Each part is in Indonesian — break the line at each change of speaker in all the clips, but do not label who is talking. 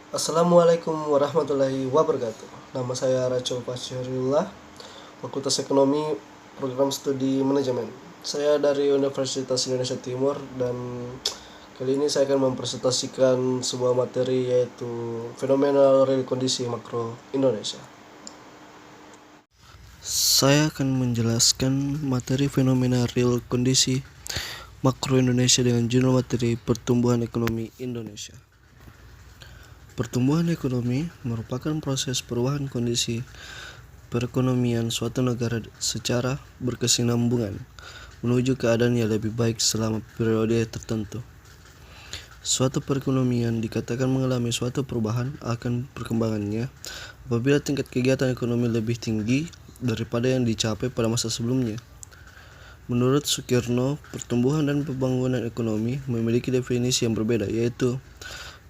Assalamualaikum warahmatullahi wabarakatuh. Nama saya Raco Pasyariullah, Fakultas Ekonomi, Program Studi Manajemen. Saya dari Universitas Indonesia Timur dan kali ini saya akan mempresentasikan sebuah materi yaitu fenomena real kondisi makro Indonesia. Saya akan menjelaskan materi fenomena real kondisi makro Indonesia dengan judul materi pertumbuhan ekonomi Indonesia. Pertumbuhan ekonomi merupakan proses perubahan kondisi perekonomian suatu negara secara berkesinambungan menuju keadaan yang lebih baik selama periode tertentu. Suatu perekonomian dikatakan mengalami suatu perubahan akan perkembangannya apabila tingkat kegiatan ekonomi lebih tinggi daripada yang dicapai pada masa sebelumnya. Menurut Sukirno, pertumbuhan dan pembangunan ekonomi memiliki definisi yang berbeda, yaitu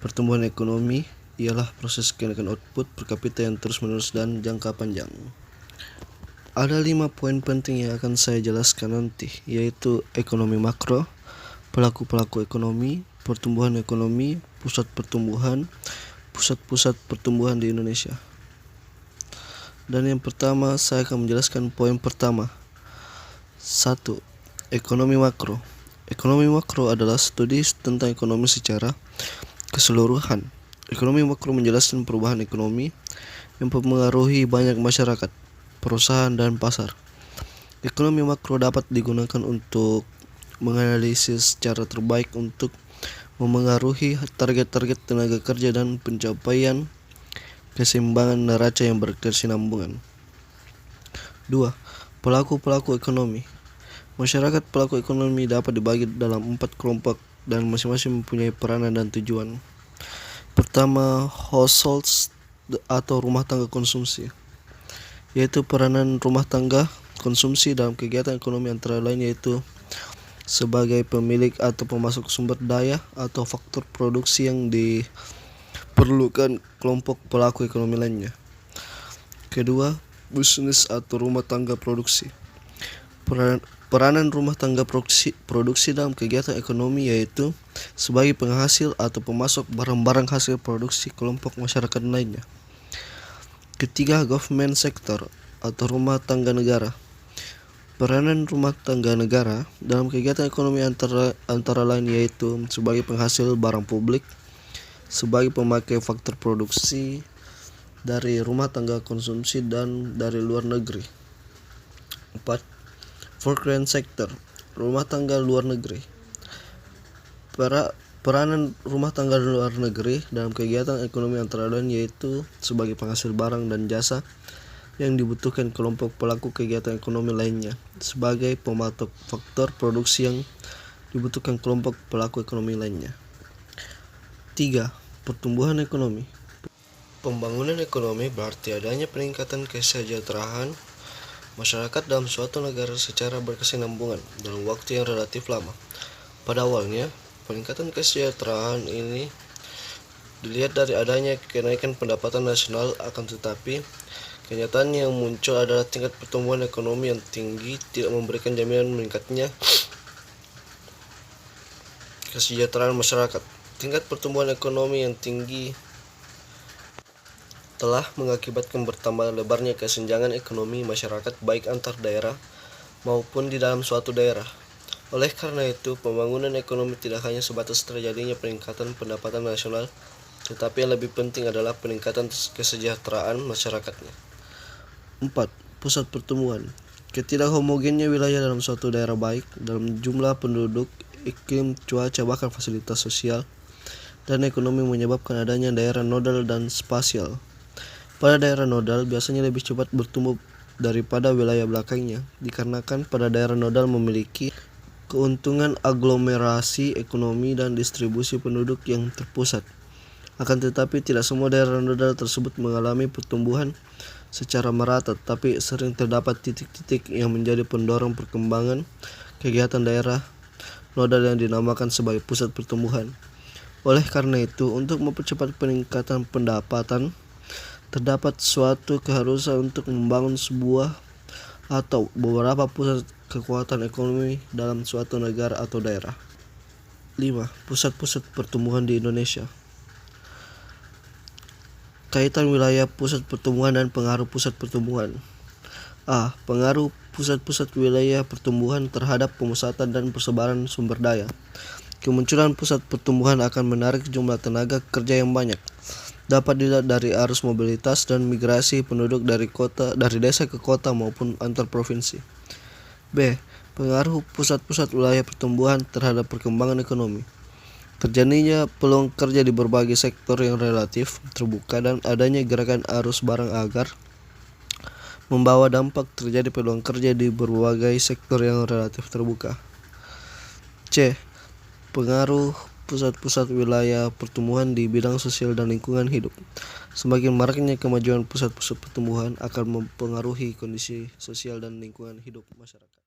pertumbuhan ekonomi ialah proses kenaikan output per kapita yang terus-menerus dan jangka panjang. Ada 5 poin penting yang akan saya jelaskan nanti, yaitu ekonomi makro, pelaku-pelaku ekonomi, pertumbuhan ekonomi, pusat-pusat pertumbuhan di Indonesia. Dan yang pertama, saya akan menjelaskan poin pertama. 1. Ekonomi makro. Ekonomi makro adalah studi tentang ekonomi secara keseluruhan. Ekonomi makro menjelaskan perubahan ekonomi yang mempengaruhi banyak masyarakat, perusahaan, dan pasar. Ekonomi makro dapat digunakan untuk menganalisis cara terbaik untuk memengaruhi target-target tenaga kerja dan pencapaian keseimbangan neraca yang berkesinambungan. 2. Pelaku-pelaku ekonomi. Masyarakat pelaku ekonomi dapat dibagi dalam 4 kelompok dan masing-masing mempunyai peranan dan tujuan. Pertama, households atau rumah tangga konsumsi, yaitu peranan rumah tangga konsumsi dalam kegiatan ekonomi antara lain yaitu sebagai pemilik atau pemasok sumber daya atau faktor produksi yang diperlukan kelompok pelaku ekonomi lainnya. Kedua, bisnis atau rumah tangga produksi. Peranan rumah tangga produksi dalam kegiatan ekonomi yaitu sebagai penghasil atau pemasok barang-barang hasil produksi kelompok masyarakat lainnya. Ketiga, government sector atau rumah tangga negara. Peranan rumah tangga negara dalam kegiatan ekonomi antara lain yaitu sebagai penghasil barang publik, sebagai pemakai faktor produksi dari rumah tangga konsumsi dan dari luar negeri. 4. Foreign sector, rumah tangga luar negeri. Peranan rumah tangga luar negeri dalam kegiatan ekonomi antara lain yaitu sebagai penghasil barang dan jasa yang dibutuhkan kelompok pelaku kegiatan ekonomi lainnya, sebagai pematok faktor produksi yang dibutuhkan kelompok pelaku ekonomi lainnya. 3. Pertumbuhan ekonomi. Pembangunan ekonomi berarti adanya peningkatan kesejahteraan masyarakat dalam suatu negara secara berkesinambungan dalam waktu yang relatif lama. Pada awalnya, peningkatan kesejahteraan ini dilihat dari adanya kenaikan pendapatan nasional, akan tetapi kenyataan yang muncul adalah tingkat pertumbuhan ekonomi yang tinggi tidak memberikan jaminan meningkatnya kesejahteraan masyarakat. Tingkat pertumbuhan ekonomi yang tinggi telah mengakibatkan bertambah lebarnya kesenjangan ekonomi masyarakat baik antar daerah maupun di dalam suatu daerah. Oleh karena itu, pembangunan ekonomi tidak hanya sebatas terjadinya peningkatan pendapatan nasional, tetapi yang lebih penting adalah peningkatan kesejahteraan masyarakatnya. 4. Pusat pertumbuhan. Ketidakhomogennya wilayah dalam suatu daerah baik dalam jumlah penduduk, iklim, cuaca, bahkan fasilitas sosial dan ekonomi menyebabkan adanya daerah nodal dan spasial. Pada daerah nodal biasanya lebih cepat bertumbuh daripada wilayah belakangnya, dikarenakan pada daerah nodal memiliki keuntungan aglomerasi ekonomi dan distribusi penduduk yang terpusat. Akan tetapi tidak semua daerah nodal tersebut mengalami pertumbuhan secara merata, tapi sering terdapat titik-titik yang menjadi pendorong perkembangan kegiatan daerah nodal yang dinamakan sebagai pusat pertumbuhan. Oleh karena itu, untuk mempercepat peningkatan pendapatan, terdapat suatu keharusan untuk membangun sebuah atau beberapa pusat kekuatan ekonomi dalam suatu negara atau daerah. 5. Pusat-pusat pertumbuhan di Indonesia. Kaitan wilayah pusat pertumbuhan dan pengaruh pusat pertumbuhan. A. Pengaruh pusat-pusat wilayah pertumbuhan terhadap pemusatan dan persebaran sumber daya. Kemunculan pusat pertumbuhan akan menarik jumlah tenaga kerja yang banyak. Dapat dilihat dari arus mobilitas dan migrasi penduduk dari desa ke kota maupun antar provinsi. B. Pengaruh pusat-pusat wilayah pertumbuhan terhadap perkembangan ekonomi. Terjadinya peluang kerja di berbagai sektor yang relatif terbuka dan adanya gerakan arus barang agar membawa dampak terjadi peluang kerja di berbagai sektor yang relatif terbuka. C. Pengaruh pusat-pusat wilayah pertumbuhan di bidang sosial dan lingkungan hidup. Semakin maraknya kemajuan pusat-pusat pertumbuhan akan mempengaruhi kondisi sosial dan lingkungan hidup masyarakat.